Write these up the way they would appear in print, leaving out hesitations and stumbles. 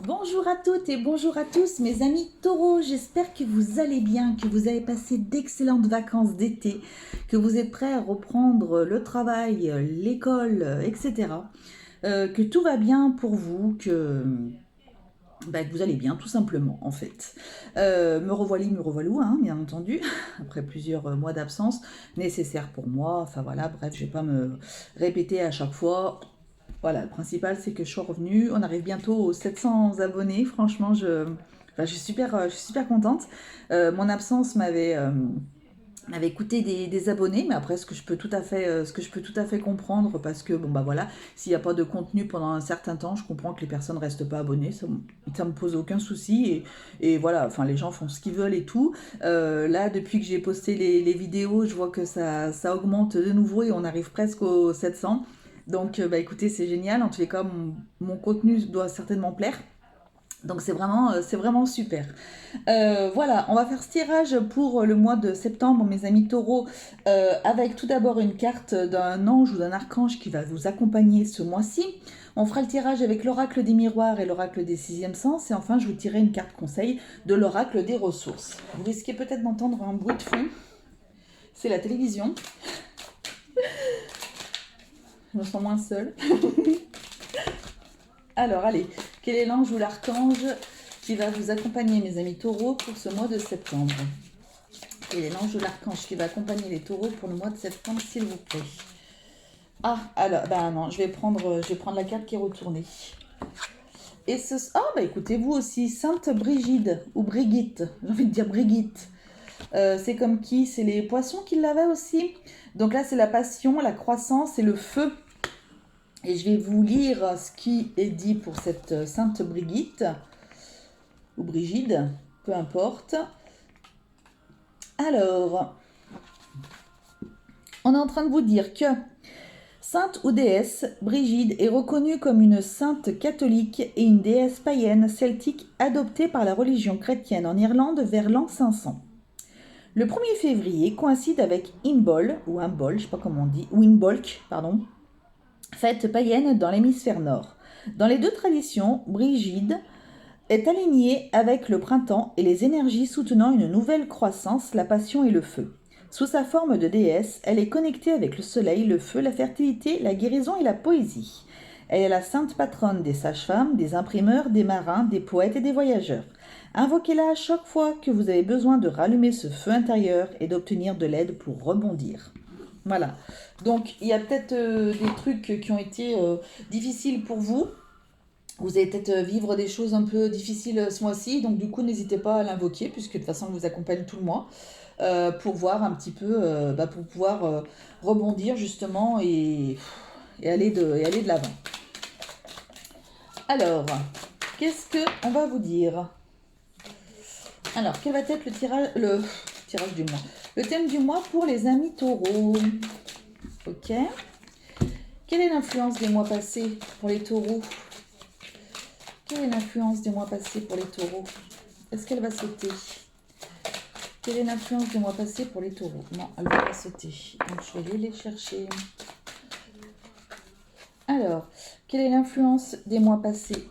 Bonjour à toutes et bonjour à tous mes amis taureaux, j'espère que vous allez bien, que vous avez passé d'excellentes vacances d'été, que vous êtes prêts à reprendre le travail, l'école, etc. Que tout va bien pour vous, que vous allez bien tout simplement en fait. Me revoilou, hein, bien entendu, après plusieurs mois d'absence, nécessaire pour moi, enfin voilà, bref, je vais pas me répéter à chaque fois. Voilà, le principal, c'est que je suis revenue. On arrive bientôt aux 700 abonnés. Franchement, je suis super contente. Mon absence m'avait coûté des abonnés, mais après, ce que je peux tout à fait comprendre, parce que, bon, bah voilà, s'il n'y a pas de contenu pendant un certain temps, je comprends que les personnes ne restent pas abonnées. Ça me pose aucun souci. Et voilà, enfin, les gens font ce qu'ils veulent et tout. Là, depuis que j'ai posté les vidéos, je vois que ça augmente de nouveau et on arrive presque aux 700. Donc, bah écoutez, c'est génial. En tous les cas, mon contenu doit certainement plaire. Donc c'est vraiment super. Voilà, on va faire ce tirage pour le mois de septembre, mes amis taureaux, avec tout d'abord une carte d'un ange ou d'un archange qui va vous accompagner ce mois-ci. On fera le tirage avec l'oracle des miroirs et l'oracle des sixièmes sens. Et enfin, je vous tirerai une carte conseil de l'oracle des ressources. Vous risquez peut-être d'entendre un bruit de fond. C'est la télévision. Je me sens moins seule. Alors, allez, quel est l'ange ou l'archange qui va vous accompagner, mes amis taureaux, pour ce mois de septembre? Quel est l'ange ou l'archange qui va accompagner les taureaux pour le mois de septembre, s'il vous plaît? Ah, alors, bah non, je vais prendre la carte qui est retournée. Et ce... Oh, bah écoutez, vous aussi, Sainte Brigide, ou Brigitte, j'ai envie de dire Brigitte. C'est comme qui? C'est les poissons qui l'avaient aussi. Donc là, c'est la passion, la croissance et le feu. Et je vais vous lire ce qui est dit pour cette Sainte Brigitte, ou Brigide, peu importe. Alors, on est en train de vous dire que sainte ou déesse, Brigide est reconnue comme une sainte catholique et une déesse païenne celtique adoptée par la religion chrétienne en Irlande vers l'an 500. Le 1er février coïncide avec Imbolc, ou Imbol, je ne sais pas comment on dit, ou Imbolc, pardon, fête païenne dans l'hémisphère nord. Dans les deux traditions, Brigide est alignée avec le printemps et les énergies soutenant une nouvelle croissance, la passion et le feu. Sous sa forme de déesse, elle est connectée avec le soleil, le feu, la fertilité, la guérison et la poésie. Elle est la sainte patronne des sages-femmes, des imprimeurs, des marins, des poètes et des voyageurs. Invoquez-la à chaque fois que vous avez besoin de rallumer ce feu intérieur et d'obtenir de l'aide pour rebondir. Voilà. Donc, il y a peut-être des trucs qui ont été difficiles pour vous. Vous allez peut-être vivre des choses un peu difficiles ce mois-ci, donc du coup n'hésitez pas à l'invoquer, puisque de toute façon elle vous accompagne tout le mois, pour voir un petit peu, pour pouvoir rebondir justement et aller de l'avant. Alors, qu'est-ce que on va vous dire? Alors, quel va être le tirage du mois? Le thème du mois pour les amis taureaux. Ok. Quelle est l'influence des mois passés pour les taureaux? Quelle est l'influence des mois passés pour les taureaux? Est-ce qu'elle va sauter? Quelle est l'influence des mois passés pour les taureaux? Non, elle ne va pas sauter. Donc je vais aller les chercher. Alors, quelle est l'influence des mois passés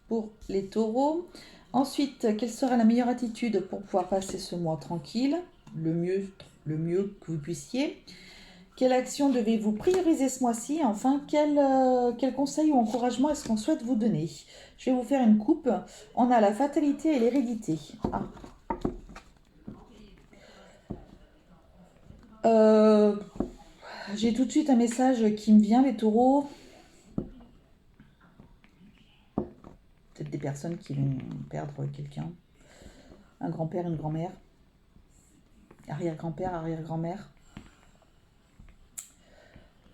pour les taureaux? Ensuite, quelle sera la meilleure attitude pour pouvoir passer ce mois tranquille? Le mieux que vous puissiez. Quelle action devez-vous prioriser ce mois-ci? Enfin, quel conseil ou encouragement est-ce qu'on souhaite vous donner? Je vais vous faire une coupe. On a la fatalité et l'hérédité. Ah. J'ai tout de suite un message qui me vient, les taureaux. Peut-être des personnes qui vont perdre quelqu'un. Un grand-père, une grand-mère. Arrière-grand-père, arrière-grand-mère.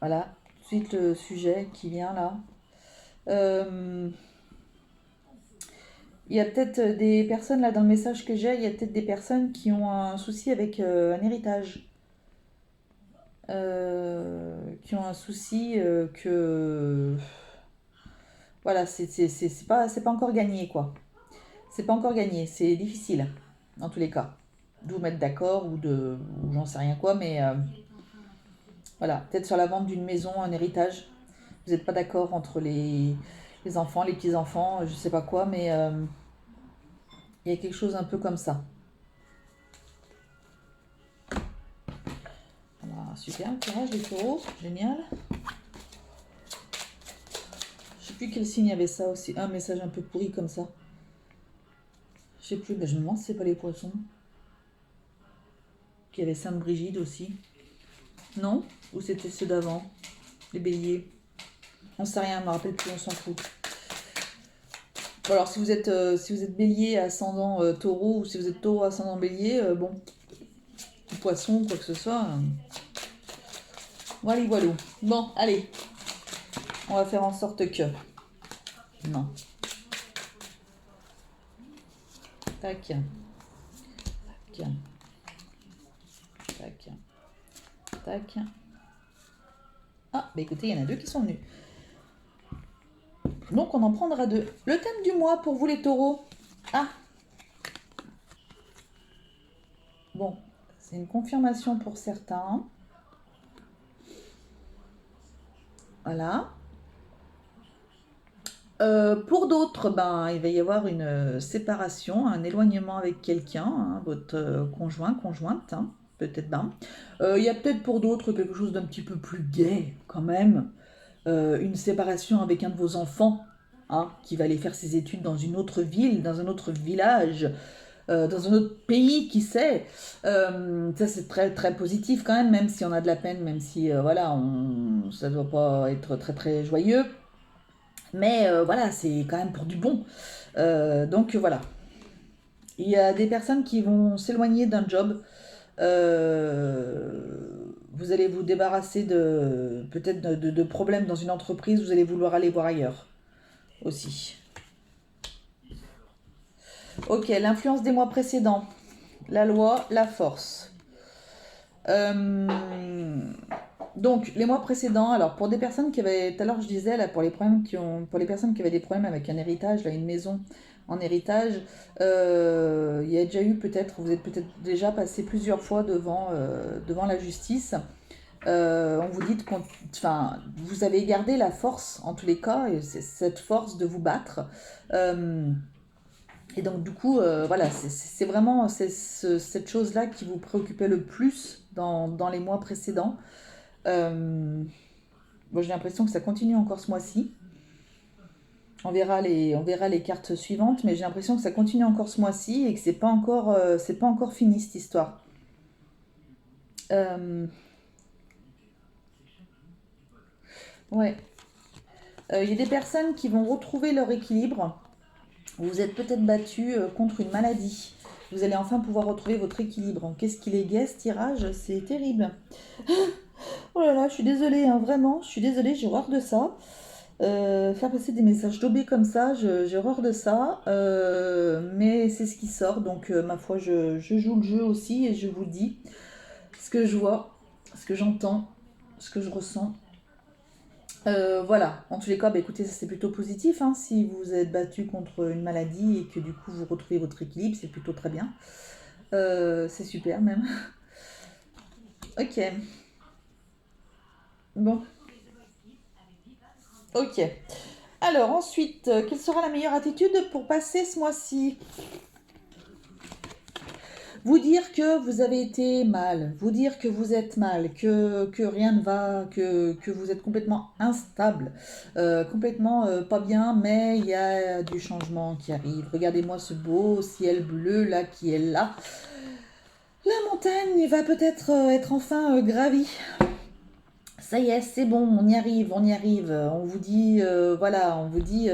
Voilà, tout de suite le sujet qui vient là. Il y a peut-être des personnes là dans le message que j'ai, il y a peut-être des personnes qui ont un souci avec un héritage. Qui ont un souci que... Voilà, c'est pas encore gagné quoi. C'est pas encore gagné, c'est difficile dans tous les cas. De vous mettre d'accord ou j'en sais rien quoi, mais voilà, peut-être sur la vente d'une maison, un héritage. Vous n'êtes pas d'accord entre Les enfants, les petits-enfants, je sais pas quoi, mais il y a quelque chose un peu comme ça. Voilà, super, le tirage des taureaux, génial. Je sais plus quel signe il y avait ça aussi. Un message un peu pourri comme ça. Je sais plus, mais je me demande si c'est pas les poissons. Qu'il y avait Sainte Brigide aussi. Non? Ou c'était ceux d'avant? Les béliers. On sait rien, je me rappelle plus, on s'en fout. Bon, alors si vous êtes bélier ascendant taureau, ou si vous êtes taureau ascendant bélier, bon, ou poisson, quoi que ce soit. Voilà, voilà. Bon, allez. On va faire en sorte que... Non. Tac. Tac. Tac. Tac. Ah, bah écoutez, il y en a deux qui sont venus. Donc on en prendra deux. Le thème du mois pour vous les taureaux. Ah. Bon, c'est une confirmation pour certains. Voilà. Pour d'autres, ben, il va y avoir une séparation, un éloignement avec quelqu'un, hein, votre conjoint, conjointe, hein, peut-être ben. Il y a peut-être pour d'autres quelque chose d'un petit peu plus gai quand même. Une séparation avec un de vos enfants, hein, qui va aller faire ses études dans une autre ville, dans un autre village, dans un autre pays, qui sait. Ça c'est très très positif quand même si on a de la peine, même si voilà, ça ne doit pas être très très joyeux. Mais voilà, c'est quand même pour du bon. Donc voilà. Il y a des personnes qui vont s'éloigner d'un job. Vous allez vous débarrasser de peut-être de problèmes dans une entreprise. Vous allez vouloir aller voir ailleurs aussi. Ok, l'influence des mois précédents. La loi, la force. Donc, les mois précédents, alors pour des personnes qui avaient, tout à l'heure je disais, là, pour les personnes qui avaient des problèmes avec un héritage, là, une maison en héritage, il y a déjà eu peut-être, vous êtes peut-être déjà passé plusieurs fois devant la justice. On vous dit, enfin, vous avez gardé la force, en tous les cas, et c'est cette force de vous battre. Et donc, du coup, voilà, c'est vraiment cette chose-là qui vous préoccupait le plus dans les mois précédents. Bon, j'ai l'impression que ça continue encore ce mois-ci. On verra les cartes suivantes, mais j'ai l'impression que ça continue encore ce mois-ci et que c'est pas encore fini cette histoire. Ouais. Il y a des personnes qui vont retrouver leur équilibre. Vous vous êtes peut-être battu contre une maladie. Vous allez enfin pouvoir retrouver votre équilibre. Qu'est-ce qu'il est gai ce tirage? C'est terrible. Oh là là, je suis désolée, hein, vraiment, je suis désolée, j'ai horreur de ça. Faire passer des messages d'OB comme ça, j'ai horreur de ça. Mais c'est ce qui sort, donc ma foi, je joue le jeu aussi et je vous dis ce que je vois, ce que j'entends, ce que je ressens. Voilà, en tous les cas, bah, écoutez, ça c'est plutôt positif, hein. Si vous êtes battu contre une maladie et que du coup vous retrouvez votre équilibre, c'est plutôt très bien. C'est super même. Ok. Bon. Ok. Alors ensuite, quelle sera la meilleure attitude pour passer ce mois-ci? Vous dire que vous avez été mal, vous dire que vous êtes mal, que rien ne va, que vous êtes complètement instable, complètement pas bien, mais il y a du changement qui arrive. Regardez-moi ce beau ciel bleu là qui est là. La montagne va peut-être être enfin gravie. Ça y est, c'est bon, on y arrive, on y arrive. On vous dit, voilà, on vous dit,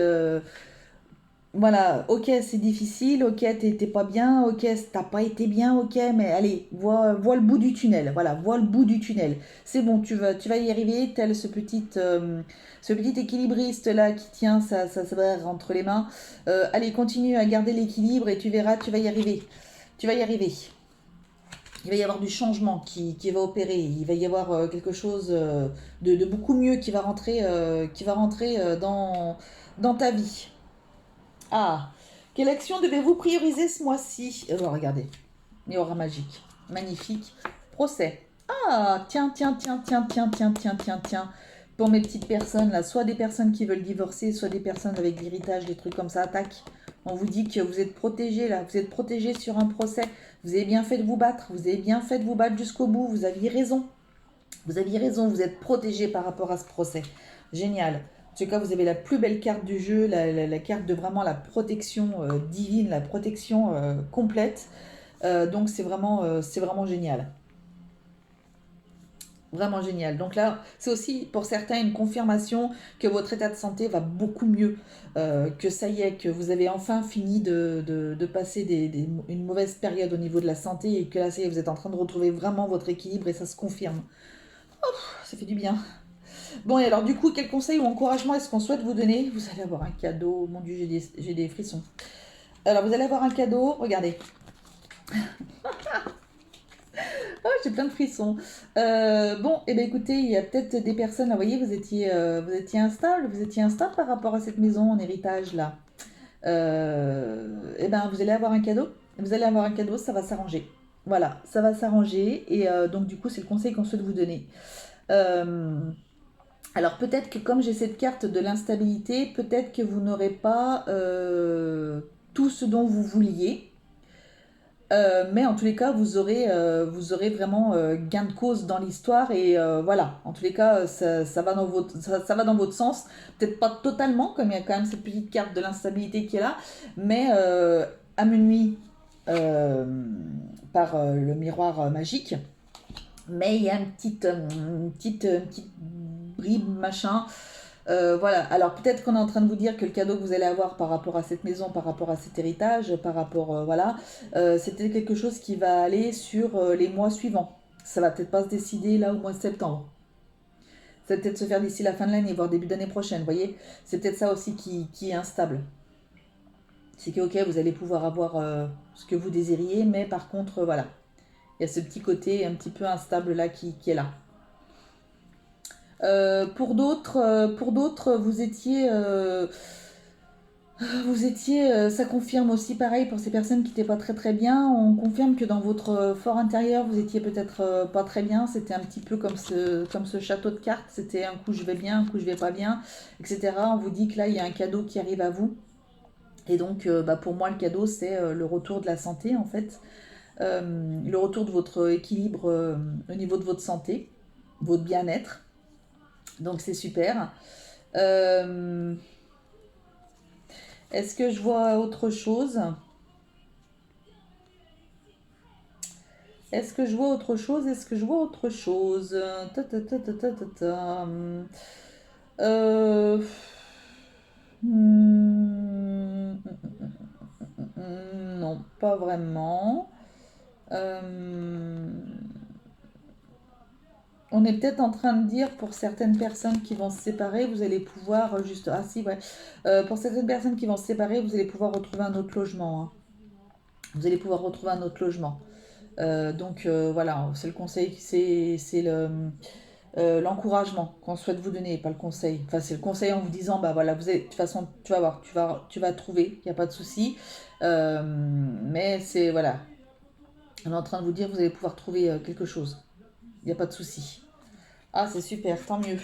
voilà, ok, c'est difficile, ok, t'es pas bien, ok, t'as pas été bien, ok, mais allez, vois le bout du tunnel, voilà, vois le bout du tunnel. C'est bon, tu vas y arriver, tel ce petit équilibriste là qui tient sa barre entre les mains. Allez, continue à garder l'équilibre et tu verras, tu vas y arriver. Tu vas y arriver. Il va y avoir du changement qui va opérer. Il va y avoir quelque chose de beaucoup mieux qui va rentrer dans ta vie. Ah, quelle action devez-vous prioriser ce mois-ci? Regardez, Miroir magique, magnifique. Procès. Ah, tiens, tiens, tiens, tiens, tiens, tiens, tiens, tiens, tiens. Pour mes petites personnes, là, soit des personnes qui veulent divorcer, soit des personnes avec l'héritage, des trucs comme ça, attaque. On vous dit que vous êtes protégés là, vous êtes protégés sur un procès. Vous avez bien fait de vous battre, vous avez bien fait de vous battre jusqu'au bout, vous aviez raison. Vous aviez raison, vous êtes protégés par rapport à ce procès. Génial. En tout cas, vous avez la plus belle carte du jeu, la carte de vraiment la protection divine, la protection complète. Donc c'est vraiment génial. Vraiment génial. Donc là, c'est aussi pour certains une confirmation que votre état de santé va beaucoup mieux, que ça y est, que vous avez enfin fini de passer une mauvaise période au niveau de la santé et que là, ça y est, vous êtes en train de retrouver vraiment votre équilibre et ça se confirme. Ça fait du bien. Bon, et alors du coup, quel conseil ou encouragement est-ce qu'on souhaite vous donner? Vous allez avoir un cadeau. Mon Dieu, j'ai des frissons. Alors, vous allez avoir un cadeau. Regardez. Ah, j'ai plein de frissons. Bon, et bien écoutez, il y a peut-être des personnes, là, vous voyez, vous étiez instable par rapport à cette maison en héritage, là. Et ben, vous allez avoir un cadeau. Vous allez avoir un cadeau, ça va s'arranger. Voilà, ça va s'arranger. Et donc, du coup, c'est le conseil qu'on souhaite vous donner. Euh, alors, peut-être que comme j'ai cette carte de l'instabilité, peut-être que vous n'aurez pas tout ce dont vous vouliez. Mais en tous les cas, vous aurez vraiment gain de cause dans l'histoire et voilà. En tous les cas, ça va dans ça va dans votre sens. Peut-être pas totalement, comme il y a quand même cette petite carte de l'instabilité qui est là, mais à minuit euh, par le miroir magique. Mais il y a une petite bribe, machin. Voilà, alors peut-être qu'on est en train de vous dire que le cadeau que vous allez avoir par rapport à cette maison, par rapport à cet héritage, par rapport, voilà, c'était quelque chose qui va aller sur les mois suivants. Ça va peut-être pas se décider là au mois de septembre. Ça va peut-être se faire d'ici la fin de l'année, voire début d'année prochaine, vous voyez. C'est peut-être ça aussi qui est instable. C'est que, ok, vous allez pouvoir avoir ce que vous désiriez, mais par contre, voilà, il y a ce petit côté un petit peu instable là qui est là. Pour d'autres, vous étiez, ça confirme aussi pareil pour ces personnes qui n'étaient pas très très bien. On confirme que dans votre fort intérieur, vous étiez peut-être pas très bien. C'était un petit peu comme ce château de cartes. C'était un coup je vais bien, un coup je vais pas bien, etc. On vous dit que là, il y a un cadeau qui arrive à vous. Et donc, bah, pour moi, le cadeau, c'est le retour de la santé, en fait. Le retour de votre équilibre au niveau de votre santé, votre bien-être. Donc, c'est super. Euh, Est-ce que je vois autre chose? Est-ce que je vois autre chose? Est-ce que je vois autre chose? Ta, ta, ta, ta, ta, ta, ta. Euh, hmm, non, pas vraiment. Euh, on est peut-être en train de dire pour certaines personnes qui vont se séparer, vous allez pouvoir juste... Ah si, ouais. Pour certaines personnes qui vont se séparer, vous allez pouvoir retrouver un autre logement, hein. Vous allez pouvoir retrouver un autre logement. Donc voilà, c'est le conseil, c'est l'encouragement qu'on souhaite vous donner, pas le conseil. Enfin, c'est le conseil en vous disant, bah voilà, vous avez, de toute façon, tu vas voir, tu vas trouver, il n'y a pas de souci. Mais c'est, voilà, on est en train de vous dire, vous allez pouvoir trouver quelque chose. Il n'y a pas de souci. Ah, c'est super, tant mieux.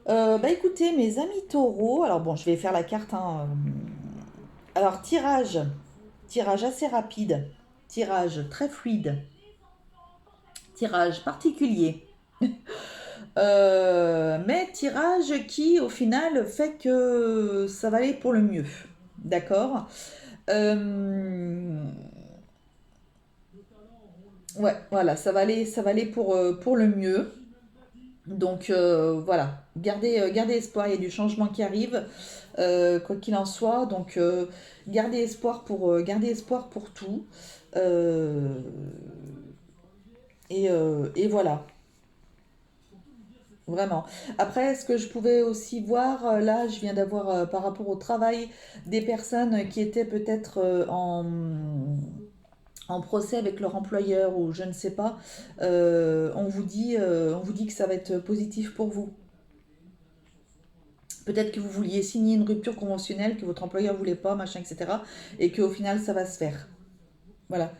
Bah écoutez, mes amis taureaux, alors bon, je vais faire la carte, hein. Alors, tirage assez rapide, tirage très fluide, tirage particulier. Mais tirage qui, au final, fait que ça va aller pour le mieux. D'accord. Euh, Ouais, voilà, ça va aller pour le mieux. Donc voilà, gardez espoir, il y a du changement qui arrive, quoi qu'il en soit. Donc gardez espoir pour tout. Euh, et voilà. Vraiment. Après, ce que je pouvais aussi voir, là, je viens d'avoir par rapport au travail des personnes qui étaient peut-être en procès avec leur employeur ou je ne sais pas. On vous dit que ça va être positif pour vous. Peut-être que vous vouliez signer une rupture conventionnelle que votre employeur voulait pas, machin, etc. Et qu'au final, ça va se faire. Voilà.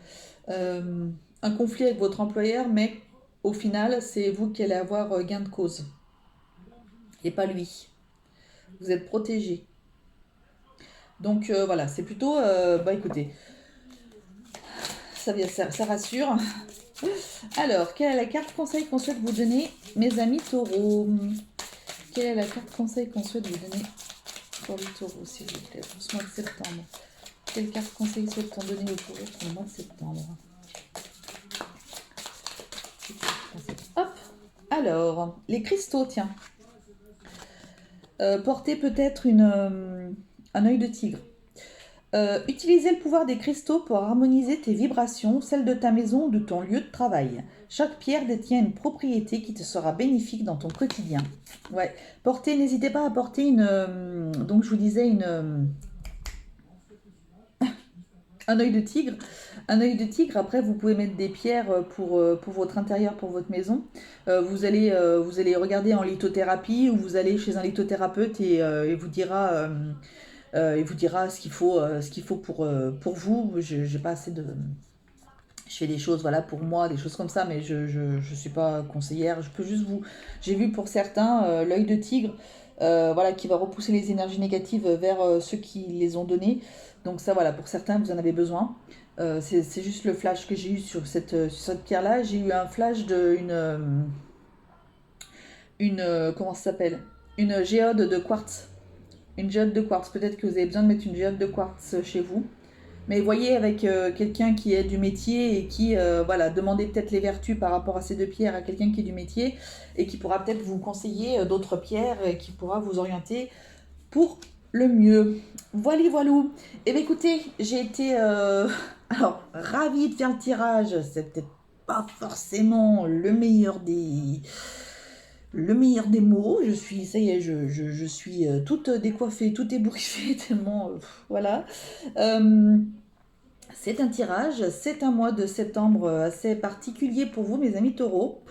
Euh, un conflit avec votre employeur, mais au final, c'est vous qui allez avoir gain de cause. et pas lui. Vous êtes protégé. Donc voilà, c'est plutôt, bah écoutez, ça rassure. Alors, quelle est la carte conseil qu'on souhaite vous donner, mes amis taureaux? Quelle est la carte conseil qu'on souhaite vous donner pour les taureaux, s'il vous plaît, pour ce mois de septembre? Quelle carte conseil souhaite-t-on donner aux taureaux pour le mois de septembre? Hop. Alors, les cristaux, tiens. Portez peut-être un œil de tigre. Utilisez le pouvoir des cristaux pour harmoniser tes vibrations, celles de ta maison ou de ton lieu de travail. Chaque pierre détient une propriété qui te sera bénéfique dans ton quotidien. Ouais, n'hésitez pas à porter donc je vous disais un œil de tigre. Un œil de tigre, après vous pouvez mettre des pierres pour votre intérieur, pour votre maison. Vous allez regarder en lithothérapie ou vous allez chez un lithothérapeute et il vous dira ce qu'il faut pour vous. J'ai pas assez de... Je fais des choses voilà, pour moi, des choses comme ça, mais je suis pas conseillère. Je peux juste vous... J'ai vu pour certains l'œil de tigre voilà, qui va repousser les énergies négatives vers ceux qui les ont données. Donc ça, voilà, pour certains, vous en avez besoin. C'est juste le flash que j'ai eu sur cette pierre-là. J'ai eu un flash comment ça s'appelle? Une géode de quartz. Une géode de quartz. Peut-être que vous avez besoin de mettre une géode de quartz chez vous. Mais voyez avec quelqu'un qui est du métier et qui, voilà, demandez peut-être les vertus par rapport à ces deux pierres à quelqu'un qui est du métier et qui pourra peut-être vous conseiller d'autres pierres et qui pourra vous orienter pour le mieux. Voilà, voilou. Et bien écoutez, j'ai été alors ravie de faire le tirage. C'était pas forcément le meilleur des mots. Ça y est, je suis toute décoiffée, toute ébouriffée, tellement, voilà. C'est un tirage, c'est un mois de septembre assez particulier pour vous, mes amis taureaux.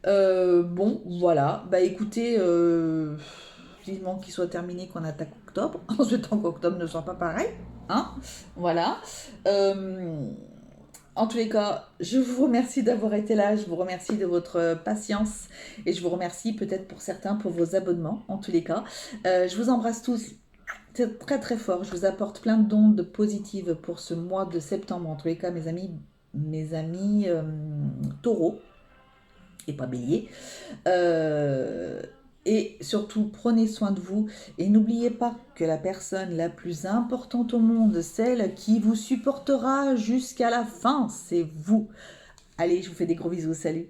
Bon, voilà, bah écoutez, vivement qu'il soit terminé, qu'on attaque octobre, en souhaitant qu'octobre ne soit pas pareil, hein, voilà. En tous les cas, je vous remercie d'avoir été là, je vous remercie de votre patience et je vous remercie peut-être pour certains pour vos abonnements, en tous les cas. Je vous embrasse tous très très fort, je vous apporte plein d'ondes positives pour ce mois de septembre, en tous les cas mes amis taureaux et pas bélier. Et surtout, prenez soin de vous et n'oubliez pas que la personne la plus importante au monde, celle qui vous supportera jusqu'à la fin, c'est vous. Allez, je vous fais des gros bisous, salut.